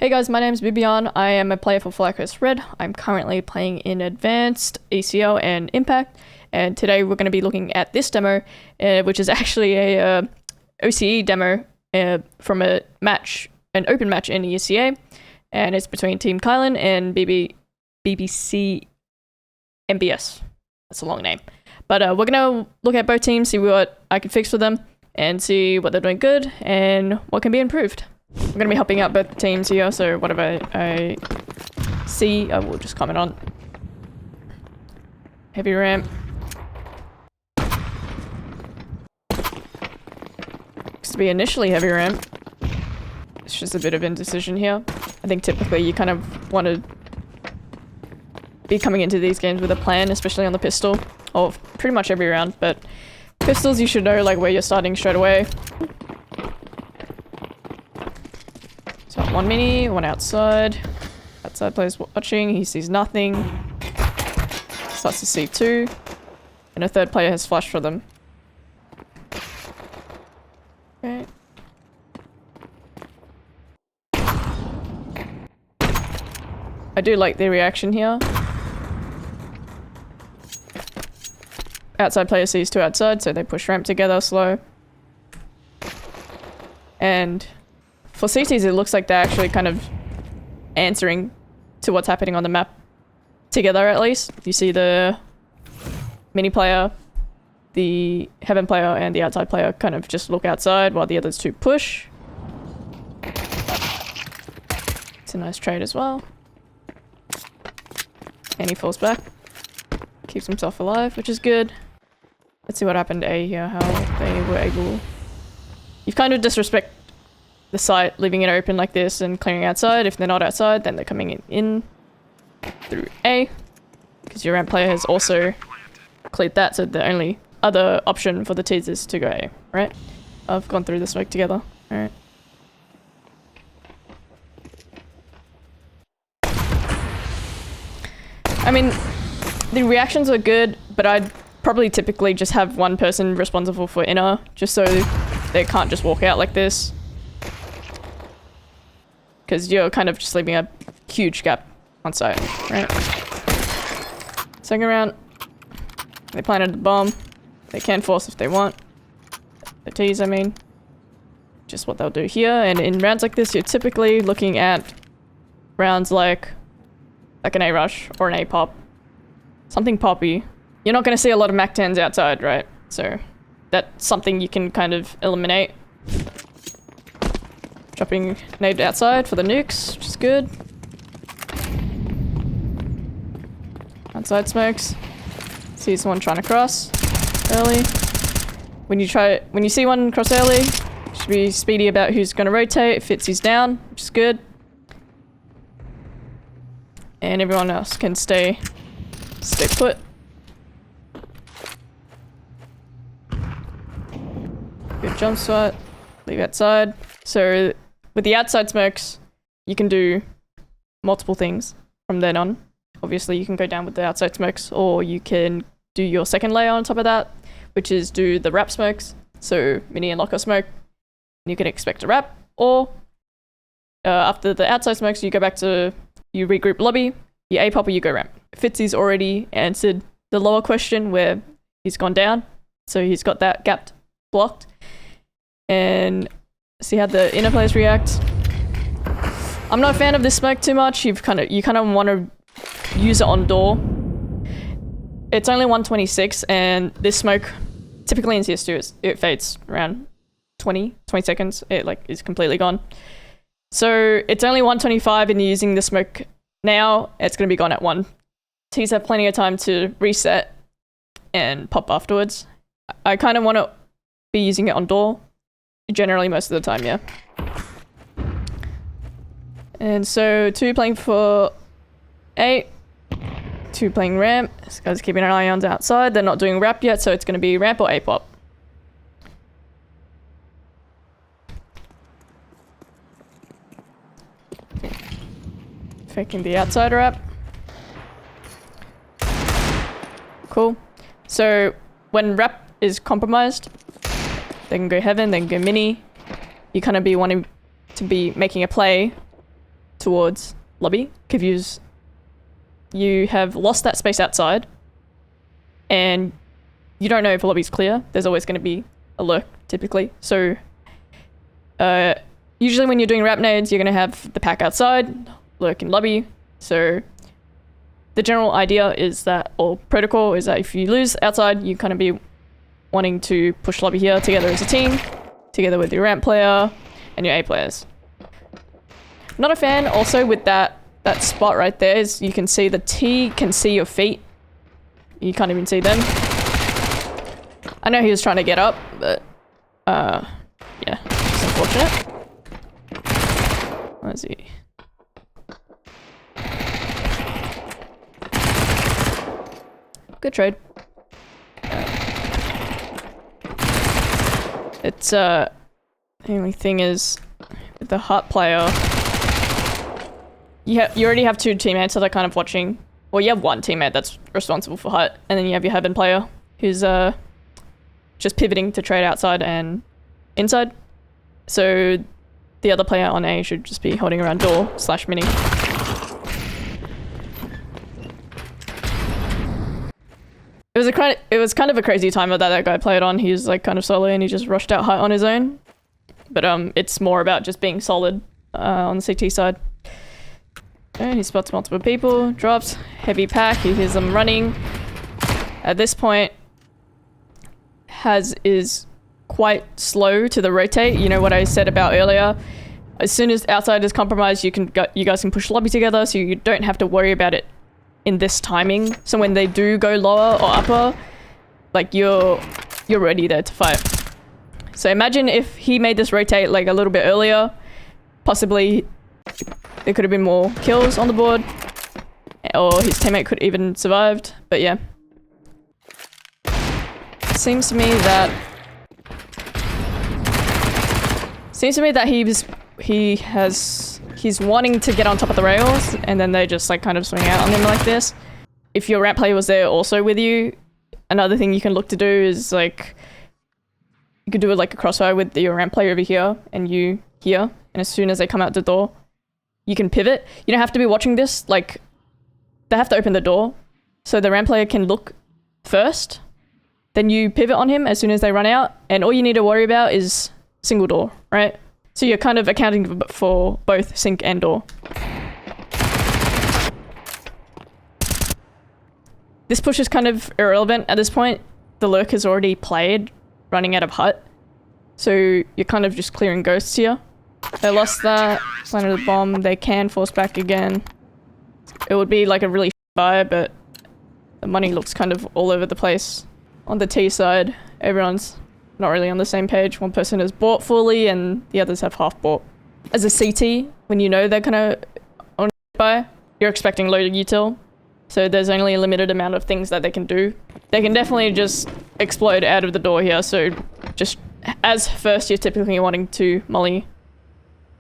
Hey guys, my name is BiBiAhn. I am a player for FlyQuest Red. I'm currently playing in Advanced, ESEA, and Impact. And today we're going to be looking at this demo, which is actually a OCE demo from an open match in ESEA. And it's between Team Kylan and BBC MBS. That's a long name. But we're going to look at both teams, see what I can fix for them, and see what they're doing good and what can be improved. I'm going to be helping out both teams here, so whatever I see, I will just comment on. Heavy ramp. Looks to be initially heavy ramp. It's just a bit of indecision here. I think typically you kind of want to be coming into these games with a plan, especially on the pistol, or pretty much every round, but pistols you should know like where you're starting straight away. So one mini, one outside. Outside player's watching, he sees nothing. Starts to see two. And a third player has flashed for them. Okay. I do like the reaction here. Outside player sees two outside, so they push ramp together slow. And for CTs, it looks like they're actually kind of answering to what's happening on the map together, at least. You see the mini player, the heaven player, and the outside player kind of just look outside while the others two push. It's a nice trade as well. And he falls back. Keeps himself alive, which is good. Let's see what happened to A here, how they were able... You've kind of disrespect the site, leaving it open like this and clearing outside. If they're not outside, then they're coming in through A. Because your ramp player has also cleared that, so the only other option for the T's is to go A, right? I've gone through the smoke together. Alright. I mean, the reactions are good, but I'd probably typically just have one person responsible for inner, just so they can't just walk out like this. Because you're kind of just leaving a huge gap on site, right? Second round, they planted the bomb. They can force if they want. The T's, I mean. Just what they'll do here. And in rounds like this, you're typically looking at rounds like an A rush or an A pop. Something poppy. You're not going to see a lot of Mac 10s outside, right? So that's something you can kind of eliminate. Dropping nade outside for the nukes, which is good. Outside smokes. See someone trying to cross early. When you see one cross early, you should be speedy about who's going to rotate. If he's down, which is good. And everyone else can stay put. Good jump swat. Leave outside. So with the outside smokes, you can do multiple things from then on. Obviously, you can go down with the outside smokes, or you can do your second layer on top of that, which is do the wrap smokes. So mini and locker smoke, you can expect a wrap, or after the outside smokes, you go back to, you regroup lobby, you A pop or you go ramp. Fitzy's already answered the lower question where he's gone down, so he's got that gap blocked. And see how the inner players react. I'm not a fan of this smoke too much. You kind of want to use it on door. It's only 126, and this smoke typically in CS2 it fades around 20 seconds. It is completely gone. So it's only 125, and you're using the smoke now. It's going to be gone at 1. T's have plenty of time to reset and pop afterwards. I kind of want to be using it on door. Generally, most of the time, yeah. And so, 2 playing for A, 2 playing ramp. This guy's keeping an eye on the outside. They're not doing wrap yet, so it's going to be ramp or A pop. Faking the outside wrap. Cool. So, when wrap is compromised, they can go heaven, they can go mini. You kind of be wanting to be making a play towards lobby. Confuse. You have lost that space outside, and you don't know if the lobby's clear. There's always going to be a lurk, typically. So, usually when you're doing wrap nades, you're going to have the pack outside, lurk in lobby. So, the general idea is that, or protocol is that if you lose outside, you kind of be wanting to push lobby here together as a team, together with your ramp player and your A players. Not a fan also with that spot right there is you can see the T can see your feet. You can't even see them. I know he was trying to get up, but yeah, it's unfortunate. Let's see. Good trade. It's the only thing is with the Hut player, you already have two teammates that are kind of watching. Well, you have one teammate that's responsible for Hut, and then you have your Heaven player who's just pivoting to trade outside and inside. So the other player on A should just be holding around door / mini. It was kind of a crazy timer that guy played on. He was like kind of solo and he just rushed out Hut on his own. But it's more about just being solid on the CT side. And he spots multiple people, drops, heavy pack, he hears them running. At this point, is quite slow to the rotate. You know what I said about earlier? As soon as outside is compromised, you guys can push lobby together, so you don't have to worry about it in this timing. So when they do go lower or upper, like you're ready there to fight. So imagine if he made this rotate like a little bit earlier, possibly there could have been more kills on the board, or his teammate could even survived. But yeah, seems to me that he's wanting to get on top of the rails, and then they just like kind of swing out on him like this. If your ramp player was there also with you, another thing you can look to do is like you could do it like a crossfire with your ramp player over here and you here, and as soon as they come out the door, you can pivot. You don't have to be watching this, like they have to open the door so the ramp player can look first, then you pivot on him as soon as they run out, and all you need to worry about is single door, right? So you're kind of accounting for both sync and door. This push is kind of irrelevant at this point. The lurk has already played, running out of Hut. So you're kind of just clearing ghosts here. They lost that, planted the bomb, they can force back again. It would be like a really buy, but the money looks kind of all over the place. On the T side, everyone's not really on the same page. One person has bought fully and the others have half bought. As a CT, when you know they're gonna on buy, you're expecting low util. So there's only a limited amount of things that they can do. They can definitely just explode out of the door here. So just as first, you're typically wanting to molly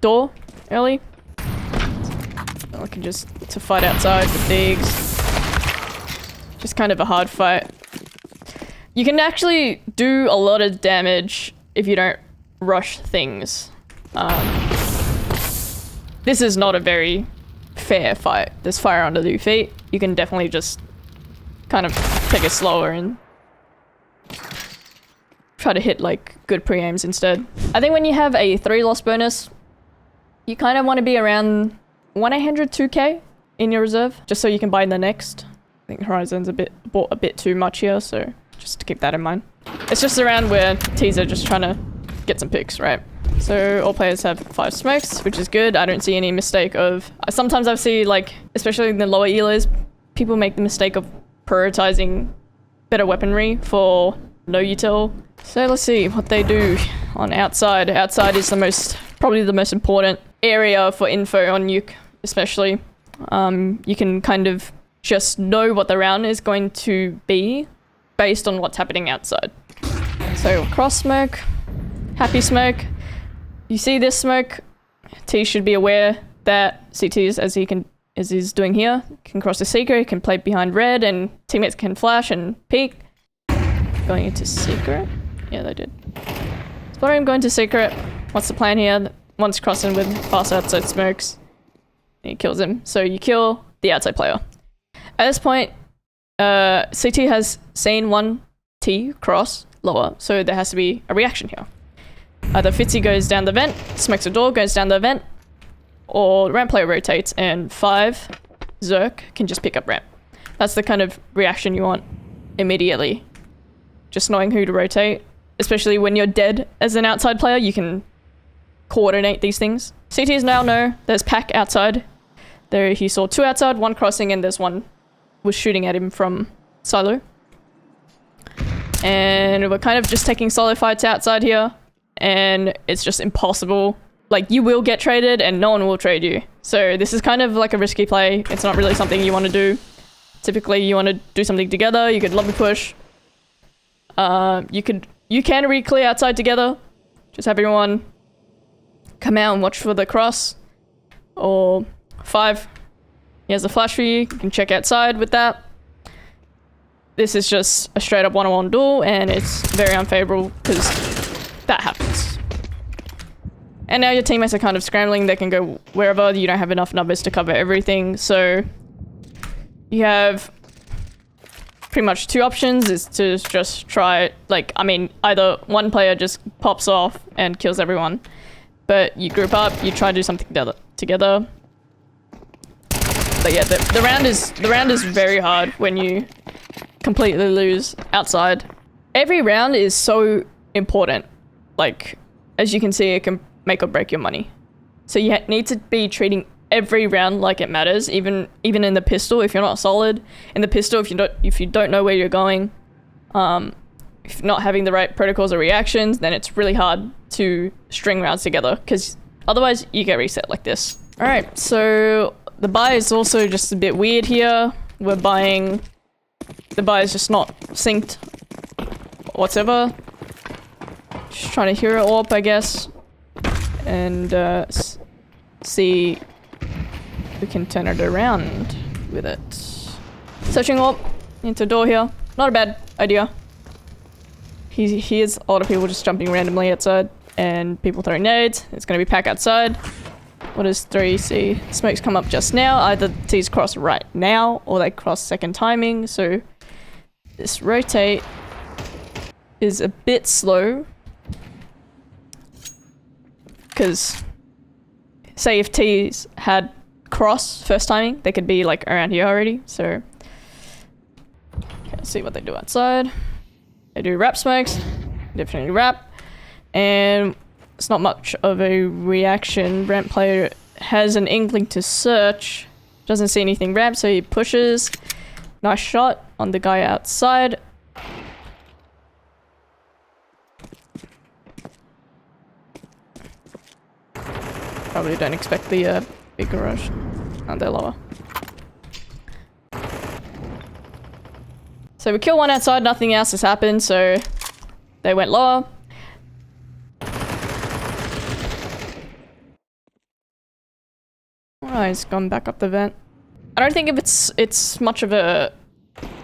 door early. I can just to fight outside with digs. Just kind of a hard fight. You can actually do a lot of damage if you don't rush things. This is not a very fair fight. There's fire under your feet. You can definitely just kind of take it slower and try to hit like good pre-aims instead. I think when you have a 3 loss bonus, you kind of want to be around 100, 2k in your reserve, just so you can buy in the next. I think Horizon's bought a bit too much here, so just to keep that in mind. It's just around where T's are just trying to get some picks, right? So all players have 5 smokes, which is good. I don't see any mistake of... Sometimes I see, like, especially in the lower elos, people make the mistake of prioritizing better weaponry for no util. So let's see what they do on outside. Outside is probably the most important area for info on Nuke, especially. You can kind of just know what the round is going to be based on what's happening outside. So cross smoke, happy smoke. You see this smoke, T should be aware that CTs, as he's doing here, can cross the secret, can play behind red, and teammates can flash and peek. Going into secret? Yeah, they did. Spotting him going to secret. What's the plan here? One's crossing with fast outside smokes. and he kills him. So you kill the outside player. At this point, CT has seen one T cross lower, so there has to be a reaction here. Either Fitzy goes down the vent, smokes a door, goes down the vent, or ramp player rotates, and 5 Zerk can just pick up ramp. That's the kind of reaction you want immediately. Just knowing who to rotate, especially when you're dead as an outside player, you can coordinate these things. CTs now know there's pack outside. There he saw 2 outside, 1 crossing, and there's 1 was shooting at him from silo. And we're kind of just taking solo fights outside here, and it's just impossible. Like, you will get traded and no one will trade you. So this is kind of like a risky play. It's not really something you want to do. Typically you want to do something together. You could lobby push. You can re-clear outside together. Just have everyone come out and watch for the cross. Or 5. He has a flash for you. You can check outside with that. This is just a straight up one-on-one duel, and it's very unfavorable because that happens. And now your teammates are kind of scrambling. They can go wherever. You don't have enough numbers to cover everything. So you have pretty much 2 options, is to just try, like, I mean, either one player just pops off and kills everyone, but you group up, you try to do something together. But yeah, the round is very hard when you completely lose outside. Every round is so important. Like, as you can see, it can make or break your money. So you need to be treating every round like it matters, even in the pistol. If you're not solid in the pistol, if you don't know where you're going, if you're not having the right protocols or reactions, then it's really hard to string rounds together, because otherwise you get reset like this. All right, so the buy is also just a bit weird here. We're buying, the buy is just not synced whatsoever. Just trying to hero AWP, I guess, and see if we can turn it around with it. Searching AWP into door here. Not a bad idea. He hears a lot of people just jumping randomly outside and people throwing nades. It's going to be pack outside. What does 3 see? Smokes come up just now. Either T's cross right now or they cross second timing. So this rotate is a bit slow. Because say if T's had cross first timing, they could be like around here already. So okay, let's see what they do outside. They do wrap smokes, definitely wrap, and it's not much of a reaction. Ramp player has an inkling to search, doesn't see anything ramp, so he pushes. Nice shot on the guy outside. Probably don't expect the big garage. And they're lower. So we kill one outside, nothing else has happened, so they went lower. Oh, he's gone back up the vent. I don't think if it's much of a,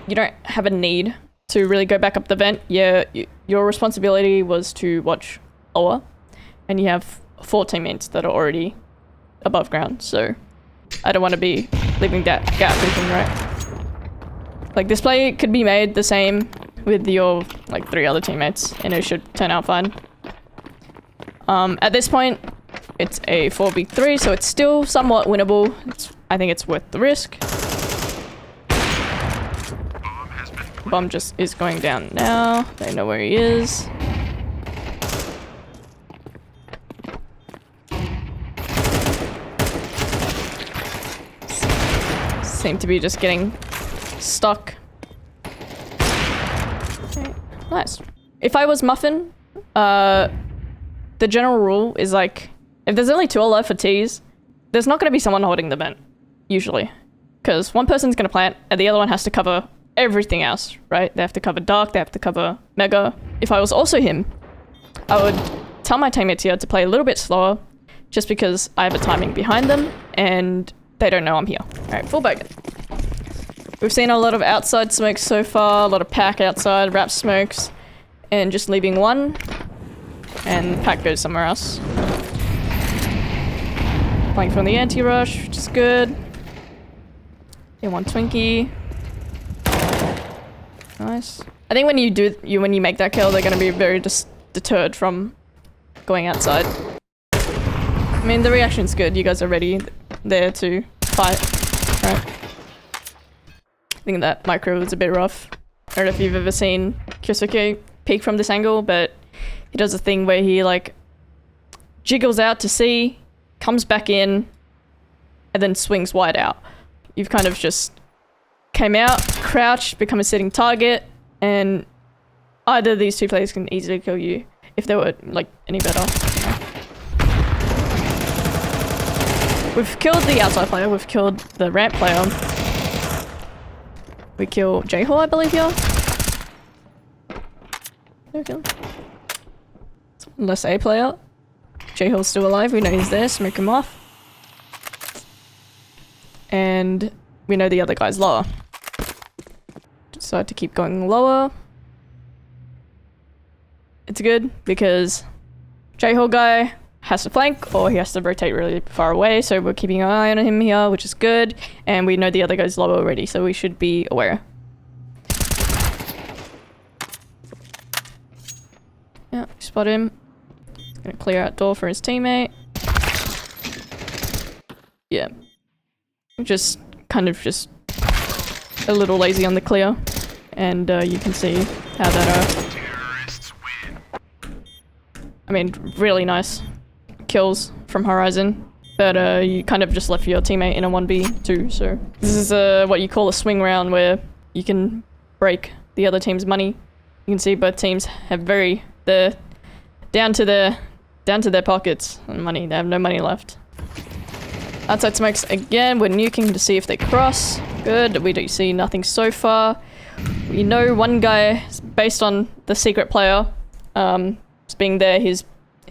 you don't have a need to really go back up the vent. Yeah, your responsibility was to watch lower, and you have 4 teammates that are already above ground, so I don't want to be leaving that gap open, right? Like, this play could be made the same with your, like, 3 other teammates, and it should turn out fine. At this point, it's a 4v3, so it's still somewhat winnable. I think it's worth the risk. Bomb just is going down now. They know where he is. Seem to be just getting stuck. Okay, nice. If I was Muffin, the general rule is like, if there's only 2 alive for T's, there's not going to be someone holding the vent, usually. Because one person's going to plant, and the other one has to cover everything else, right? They have to cover dark, they have to cover mega. If I was also him, I would tell my teammates here to play a little bit slower, just because I have a timing behind them, and they don't know I'm here. Alright, full bogan. We've seen a lot of outside smokes so far, a lot of pack outside, wrap smokes, and just leaving one, and pack goes somewhere else. Playing from the anti-rush, which is good. They want Twinkie. Nice. I think when you make that kill, they're gonna be very deterred from going outside. I mean, the reaction's good. You guys are ready there to fight, right? I think that micro was a bit rough. I don't know if you've ever seen Kyosuke peek from this angle, but he does a thing where he like jiggles out to C, comes back in, and then swings wide out. You've kind of just came out, crouched, become a sitting target, and either of these two players can easily kill you if they were like any better. We've killed the outside player, we've killed the ramp player. We kill J-Hall, I believe, here. Okay. Less A player. J-Hall's still alive, we know he's there, smoke him off. And we know the other guy's lower. Decide to keep going lower. It's good because J-Hall guy has to flank or he has to rotate really far away, so we're keeping an eye on him here, which is good. And we know the other guy's lower already, so we should be aware. Yeah, spot him. Gonna clear out door for his teammate. Yeah. Just kind of just a little lazy on the clear. And you can see how that I mean, really nice kills from Horizon. But you kind of just left your teammate in a 1v too, so. This is what you call a swing round where you can break the other team's money. You can see both teams have they're down to their pockets on money. They have no money left. Outside smokes again, we're nuking to see if they cross. Good, we do see nothing so far. We know one guy, based on the secret player, being there, he's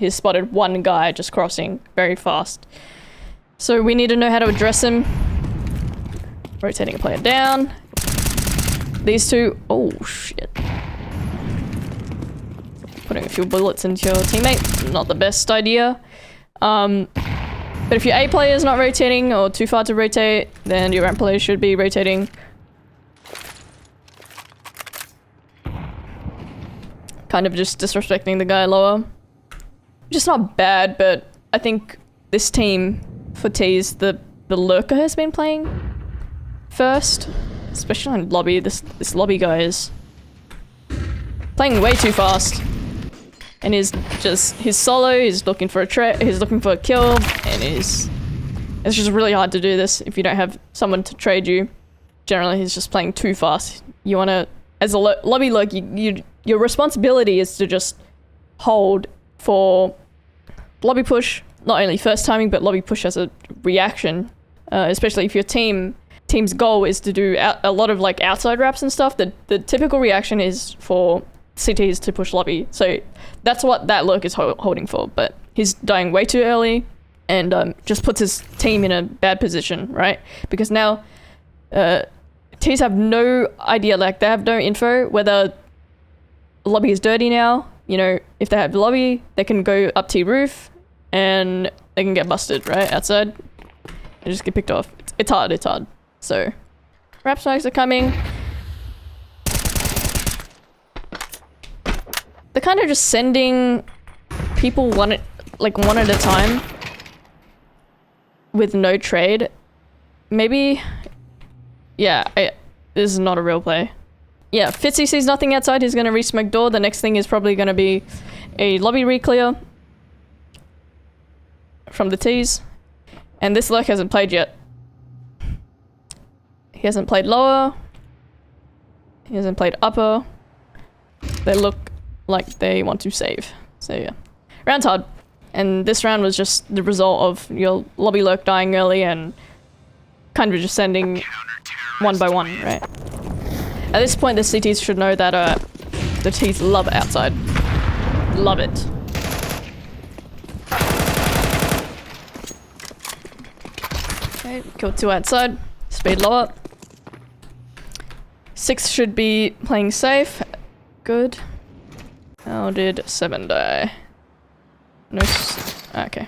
spotted one guy just crossing very fast. So we need to know how to address him. Rotating a player down. These two, oh shit. Putting a few bullets into your teammate, not the best idea. But if your A player is not rotating or too far to rotate, then your ramp player should be rotating. Kind of just disrespecting the guy lower. Just not bad, but I think this team for T's, the lurker has been playing first. Especially in lobby, this lobby guy is playing way too fast. And he's solo, he's looking for a kill, and it's just really hard to do this if you don't have someone to trade you. Generally, he's just playing too fast. You wanna, as a lobby lurk, your responsibility is to just hold for lobby push, not only first timing, but lobby push as a reaction. Especially if your team's goal is to do a lot of like outside wraps and stuff, the typical reaction is for CTs to push lobby. So that's what that lurk is holding for, but he's dying way too early and just puts his team in a bad position, right? Because now T's have no idea, like they have no info whether lobby is dirty now. You know, if they have lobby, they can go up T roof and they can get busted, right? Outside. And just get picked off. It's hard. So, wrap smokes are coming. They're kind of just sending people one at a time with no trade. Maybe, yeah, this is not a real play. Yeah, Fitzy sees nothing outside, he's gonna re-smoke door. The next thing is probably gonna be a lobby re-clear from the T's. And this lurk hasn't played yet. He hasn't played lower. He hasn't played upper. They look like they want to save. So yeah. Round's hard. And this round was just the result of your lobby lurk dying early and kind of just sending one by one, right? At this point, the CTs should know that the T's love outside. Love it. Okay, killed 2 outside. Speed lower. 6 should be playing safe. Good. How did 7 die? No. Okay.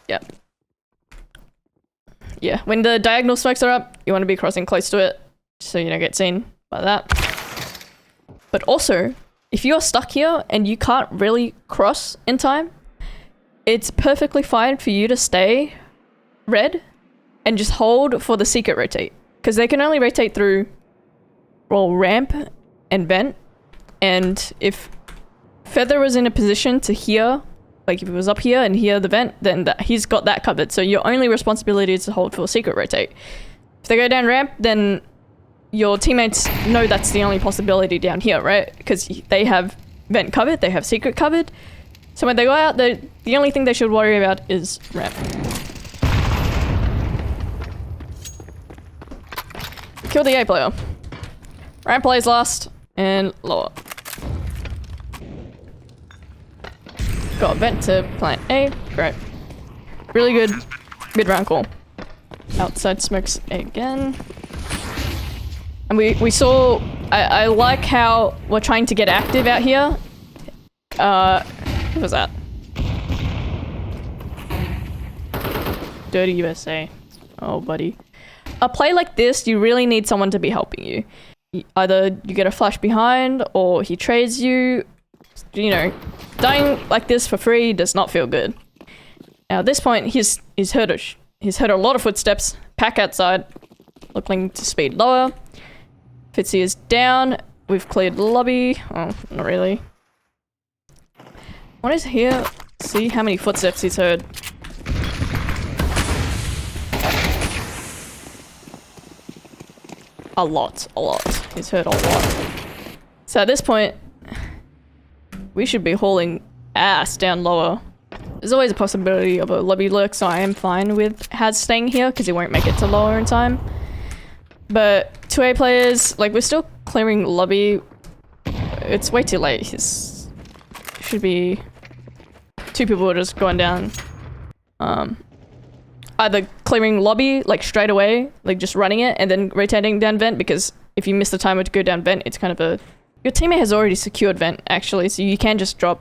Yeah. Yeah, when the diagonal smokes are up, you want to be crossing close to it, so you don't get seen by that. But also, if you're stuck here and you can't really cross in time, it's perfectly fine for you to stay red and just hold for the secret rotate. Because they can only rotate through, well, ramp and vent. And if Feather was in a position to hear, like if it was up here and hear the vent, then he's got that covered. So your only responsibility is to hold for secret rotate. If they go down ramp, then your teammates know that's the only possibility down here, right? Because they have vent covered, they have secret covered. So when they go out, the only thing they should worry about is ramp. Kill the A player. Ramp plays last and lower. Got vent to plant A. Great. Really good mid-round call. Outside smokes again. And we saw... I like how we're trying to get active out here. What was that? Dirty USA. Oh, buddy. A play like this, you really need someone to be helping you. Either you get a flash behind, or he trades you. You know, dying like this for free does not feel good. Now at this point, he's heard a lot of footsteps. Pack outside, looking to speed lower. Fitzy is down. We've cleared the lobby. Oh, not really. Want to hear, see how many footsteps he's heard. A lot. He's heard a lot. So at this point, we should be hauling ass down lower. There's always a possibility of a lobby lurk, so I am fine with Haz staying here because he won't make it to lower in time. But 2A players, like, we're still clearing lobby. It's way too late. Should be 2 people are just going down. Either clearing lobby, like, straight away, like, just running it, and then rotating down vent, because if you miss the timer to go down vent, it's kind of a... Your teammate has already secured vent, actually, so you can just drop.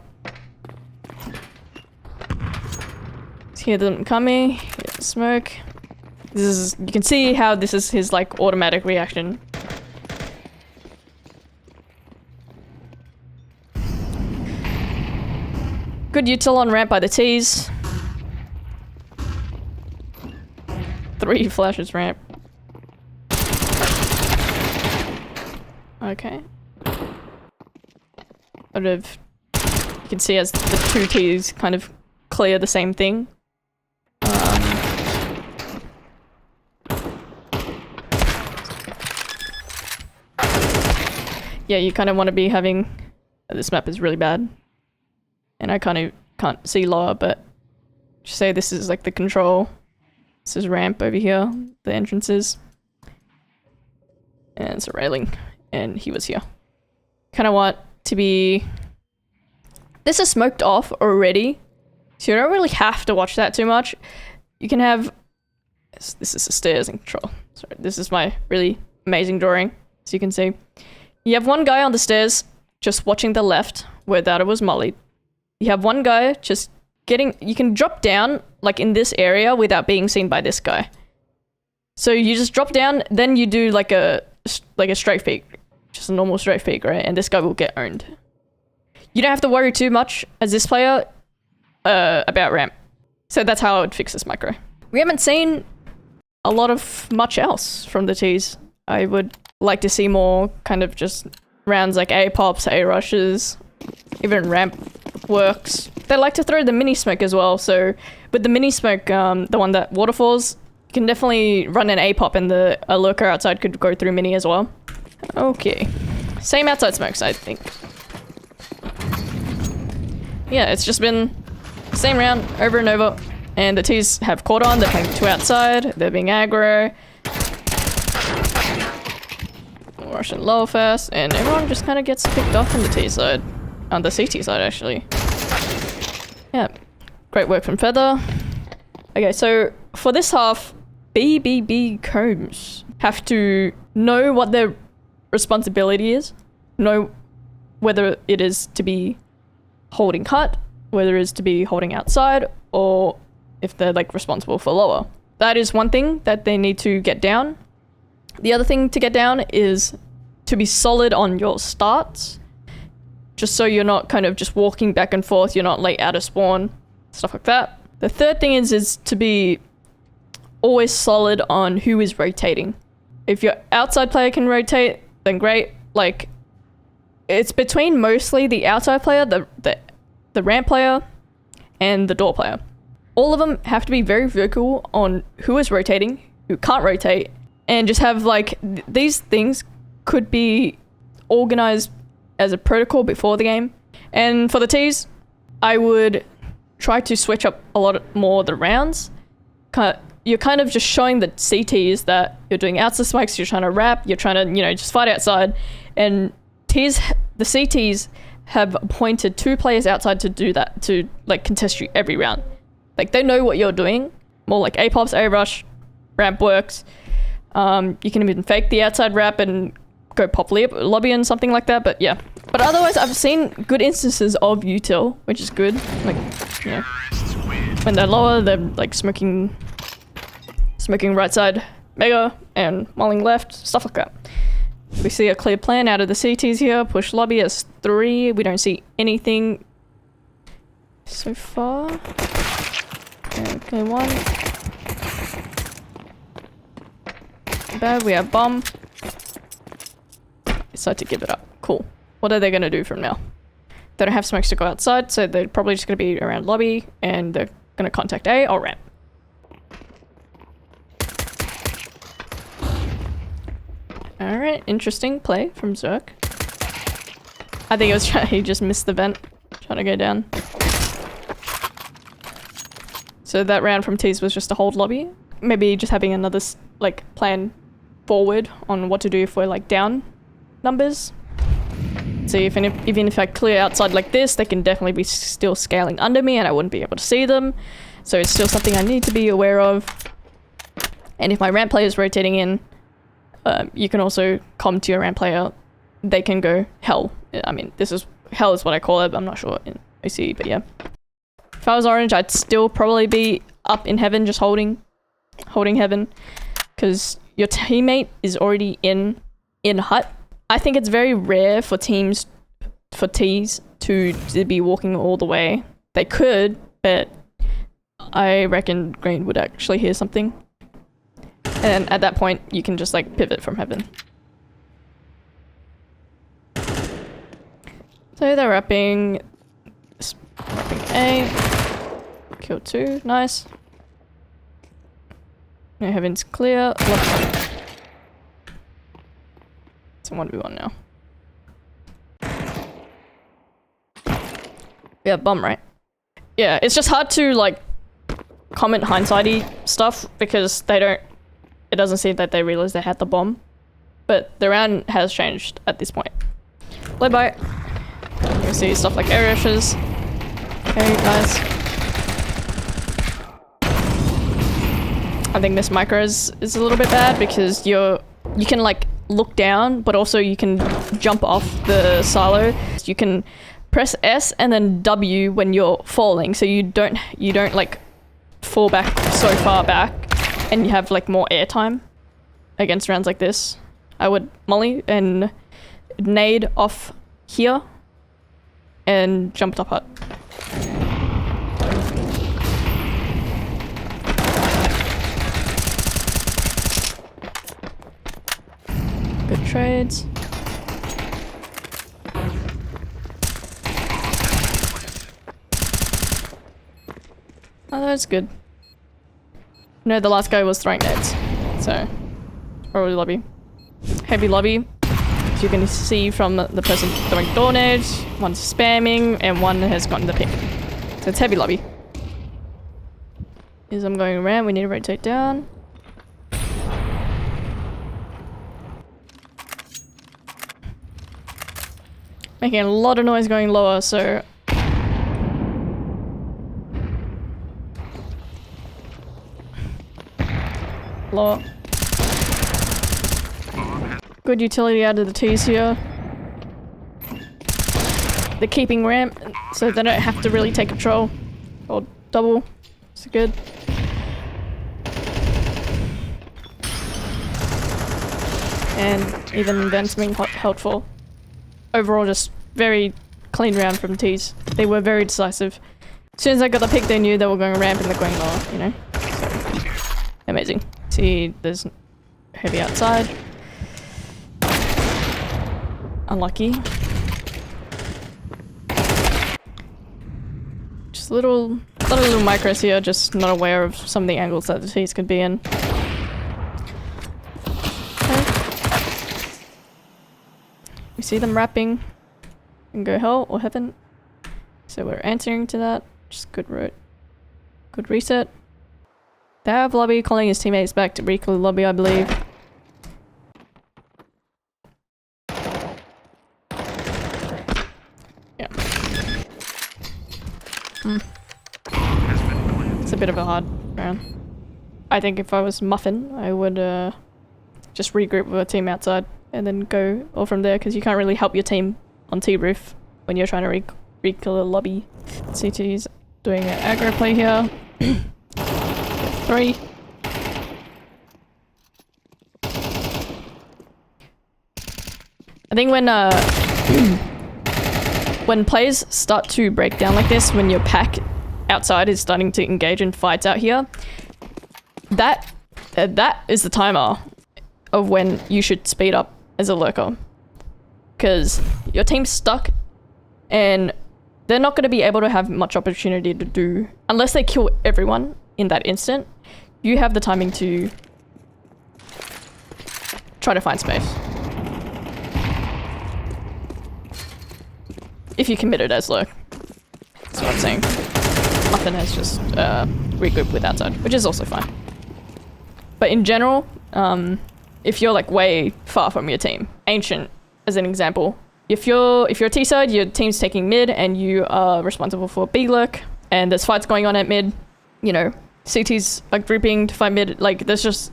Hear them coming, hear the smoke. This is... You can see how this is his, like, automatic reaction. Good util on ramp by the T's. 3 flashes ramp. Okay. Sort of, you can see as the 2 T's kind of clear the same thing. Yeah, you kind of want to be having... This map is really bad. And I kind of can't see lower, but just say this is like the control. This is ramp over here, the entrances. And it's a railing. And he was here. Kind of want to be... This is smoked off already, so you don't really have to watch that too much. You can have... This is the stairs in control. Sorry, this is my really amazing drawing, as you can see. You have one guy on the stairs, just watching the left, where that was mollied. You have one guy just getting... You can drop down, like in this area, without being seen by this guy. So you just drop down, then you do like a straight peek. Just a normal straight peek, right? And this guy will get owned. You don't have to worry too much, as this player, about ramp. So that's how I would fix this micro. We haven't seen a lot of much else from the T's. I would like to see more kind of just rounds like A pops, A rushes, even ramp works. They like to throw the mini smoke as well. So with the mini smoke, the one that waterfalls, you can definitely run an A pop, and a lurker outside could go through mini as well. Okay, same outside smokes, I think. Yeah, it's just been same round over and over, and the T's have caught on. They're playing 2 outside. They're being aggro. Russian low fast, and everyone just kind of gets picked off on the T side, on the CT side actually. Yeah, great work from Feather. Okay, so for this half, BBB combs have to know what their responsibility is, know whether it is to be holding cut, whether it is to be holding outside, or if they're like responsible for lower. That is one thing that they need to get down. The other thing to get down is to be solid on your starts, just so you're not kind of just walking back and forth, you're not late out of spawn, stuff like that. The third thing is to be always solid on who is rotating. If your outside player can rotate, then great. Like, it's between mostly the outside player, the ramp player, and the door player. All of them have to be very vocal on who is rotating, who can't rotate, and just have like, these things could be organized as a protocol before the game. And for the Ts, I would try to switch up a lot more of the rounds. You're kind of just showing the CTs that you're doing outside smokes, you're trying to wrap, you're trying to, you know, just fight outside. And the CTs have appointed 2 players outside to do that, to like contest you every round. Like, they know what you're doing. More like A-pops, A-rush, ramp works. You can even fake the outside wrap and go pop lobby and something like that, but yeah. But otherwise, I've seen good instances of util, which is good. Like, you know, when they're lower, they're like smoking right side mega and mulling left, stuff like that. We see a clear plan out of the CTs here. Push lobby as 3. We don't see anything so far. Okay, 1. Bad, we have bomb. Decide to give it up. Cool. What are they going to do from now? They don't have smokes to go outside, so they're probably just going to be around lobby, and they're going to contact A or ramp. Alright, interesting play from Zerk. I think it was he just missed the vent, trying to go down. So that round from T's was just to hold lobby. Maybe just having another like plan forward on what to do if we're like down numbers. So even if I clear outside like this, they can definitely be still scaling under me and I wouldn't be able to see them. So it's still something I need to be aware of. And if my ramp player is rotating in, you can also come to your ramp player. They can go hell. I mean, hell is what I call it. I'm not sure in ESEA, but yeah. If I was orange, I'd still probably be up in heaven, just holding heaven, because your teammate is already in hut. I think it's very rare for Ts to be walking all the way. They could, but I reckon green would actually hear something. And at that point, you can just like pivot from heaven. So they're wrapping A. Kill 2, nice. No, heaven's clear. It's a 1v1 now. Yeah, bomb, right? Yeah, it's just hard to like comment hindsighty stuff because it doesn't seem that they realize they had the bomb. But the round has changed at this point. Low bite. You can see stuff like air rushes. Okay, nice. I think this micro is a little bit bad because you can like look down, but also you can jump off the silo. You can press S and then W when you're falling, so you don't like fall back so far back, and you have like more airtime against rounds like this. I would molly and nade off here and jump top hut. Good trades. Oh, that's good. No, the last guy was throwing nades, so probably lobby. Heavy lobby. As you can see from the person throwing door nades, one's spamming, and one has gotten the pick. So it's heavy lobby. As I'm going around, we need to rotate down. Making a lot of noise going lower, so... Lower. Good utility out of the T's here. They're keeping ramp, so they don't have to really take control. Or double. It's good. And even vents being helpful. Overall, just very clean round from T's. They were very decisive. As soon as I got the pick, they knew they were going ramp and they're going lower, you know? So, amazing. See, there's heavy outside. Unlucky. Just a lot of little micros here, just not aware of some of the angles that the T's could be in. Okay. We see them wrapping. And go hell or heaven. So we're answering to that. Just good reset. They have Lobby calling his teammates back to recall Lobby, I believe. Yeah. It's a bit of a hard round. I think if I was Muffin, I would just regroup with a team outside and then go all from there, because you can't really help your team on T-roof when you're trying to recall a lobby. CT's doing an aggro play here. 3. I think when players start to break down like this, when your pack outside is starting to engage in fights out here, that is the timer of when you should speed up as a lurker. Because your team's stuck and they're not going to be able to have much opportunity to do, unless they kill everyone in that instant. You have the timing to try to find space. If you commit it as lurk. That's what I'm saying. Muffin has just regrouped with outside, which is also fine. But in general, if you're like way far from your team, Ancient as an example, if you're T side, your team's taking mid and you are responsible for B lurk, and there's fights going on at mid, you know, CT's like grouping to fight mid, like there's just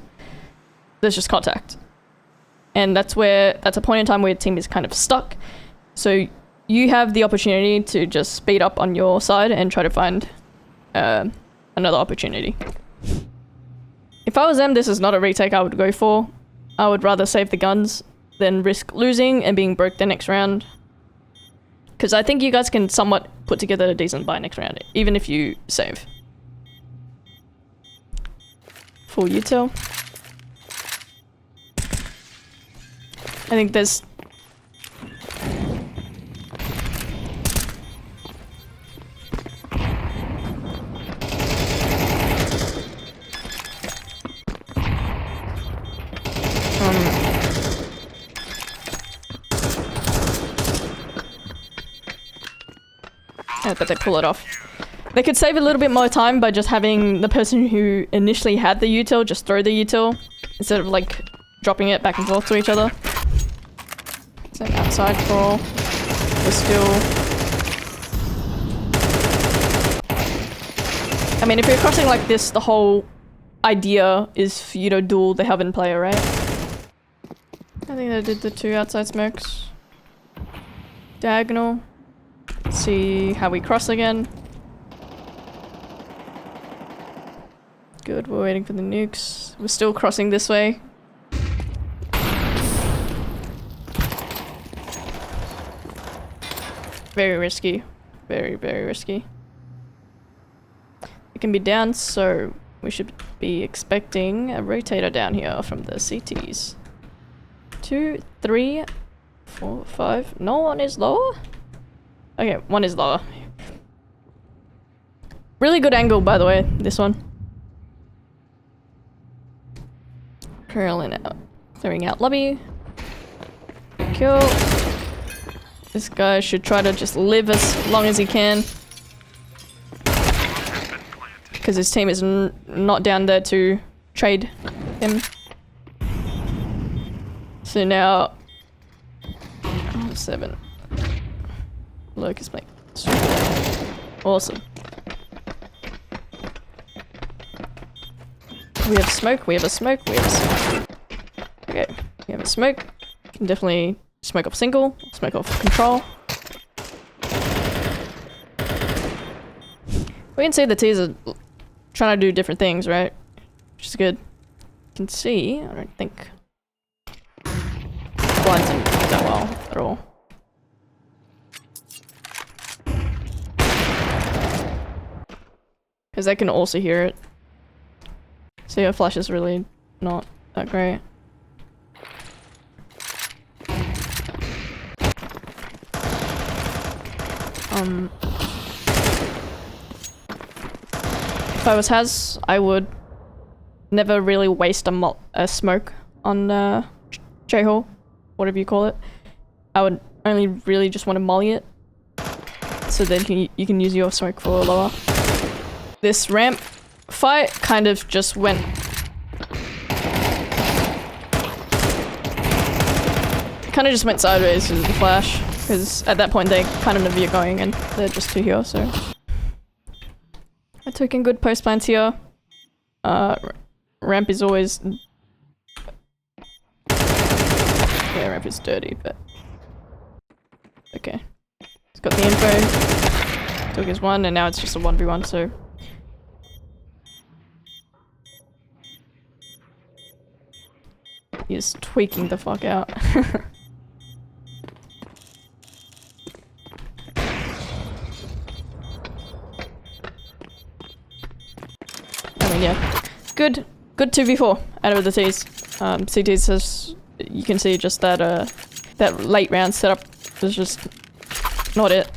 contact. And that's a point in time where your team is kind of stuck. So you have the opportunity to just speed up on your side and try to find another opportunity. If I was them, this is not a retake I would go for. I would rather save the guns than risk losing and being broke the next round. Because I think you guys can somewhat put together a decent buy next round, even if you save. Full util. I think there's... but they pull it off. They could save a little bit more time by just having the person who initially had the util just throw the util instead of like dropping it back and forth to each other. So outside crawl. We're still... I mean, if you're crossing like this, the whole idea is for you to duel the heaven player, right? I think they did the 2 outside smokes. Diagonal. See how we cross again. Good, we're waiting for the nukes. We're still crossing this way. Very risky. Very, very risky. It can be down, so we should be expecting a rotator down here from the CTs. 2, 3, 4, 5. No one is lower? Okay, 1 is lower. Really good angle, by the way, this one. Curling out. Clearing out lobby. Kill. This guy should try to just live as long as he can. Because his team is not down there to trade him. So now... Oh, 7. Locust mate. Awesome. We have smoke, we have a smoke, we have a smoke. Okay, we have a smoke. Can definitely smoke off single, smoke off control. We can see the T's are trying to do different things, right? Which is good. You can see, I don't think blinds him that well at all. Because they can also hear it. So your flash is really not that great. If I was Haz, I would never really waste a smoke on J-hole, whatever you call it. I would only really just want to molly it, so then you can use your smoke for lower. This ramp fight kind of just went... kind of just went sideways with the flash, because at that point they kind of know where you're going and they're just two here, so... I took in good post plants here. Ramp is always... yeah, ramp is dirty, but... okay. He's got the info. Took his one, and now it's just a 1v1, so... he's tweaking the fuck out. I mean, yeah. Good 2v4 out of the T's. CT's says you can see just that that late round setup was just not it.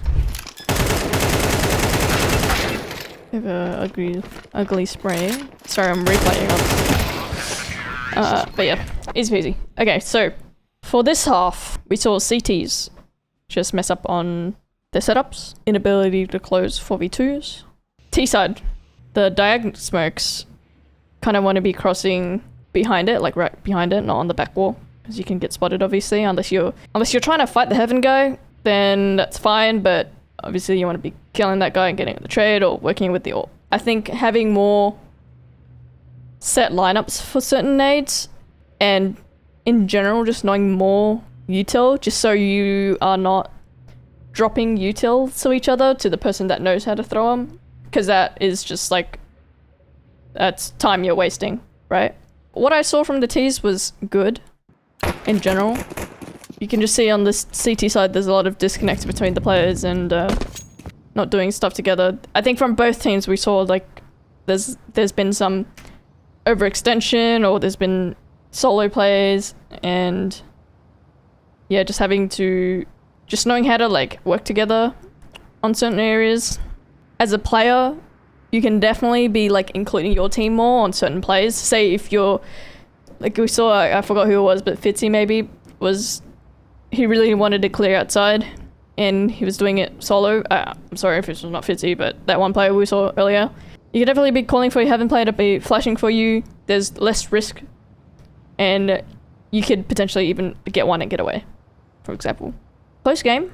We have a ugly spray. Sorry, I'm replaying on. But yeah, easy peasy. Okay, so for this half, we saw CTs just mess up on their setups, inability to close 4v2s. T side, the diagonal smokes kind of want to be crossing behind it, like right behind it, not on the back wall, because you can get spotted obviously. Unless you're trying to fight the heaven guy, then that's fine. But obviously you want to be killing that guy and getting the trade or working with the AWP. I think having more set lineups for certain nades, and in general just knowing more util, just so you are not dropping utils to each other to the person that knows how to throw them, because that is just like, that's time you're wasting, right? What I saw from the T's was good in general. You can just see on this CT side there's a lot of disconnect between the players and not doing stuff together. I think from both teams we saw like there's been some overextension, or there's been solo plays, and yeah, just knowing how to like work together on certain areas. As a player, you can definitely be like including your team more on certain plays. Say if you're, like we saw, I forgot who it was, but Fitzy maybe he really wanted to clear outside and he was doing it solo. I'm sorry if it was not Fitzy, but that one player we saw earlier. You can definitely be calling for your heaven player to be flashing for you. There's less risk, and you could potentially even get one and get away, for example. Close game.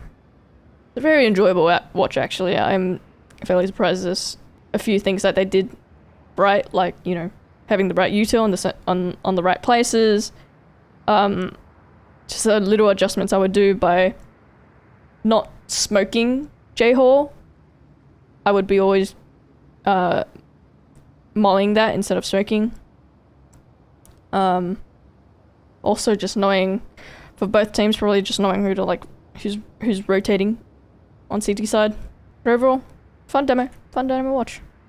It's a very enjoyable watch actually. I'm fairly surprised there's a few things that they did right, like, you know, having the right util on the right places. Just a little adjustments I would do by not smoking J-hole. I would be always mulling that instead of smoking. Also just knowing, for both teams, probably just knowing who to like, who's rotating on CT side. But overall, fun demo watch.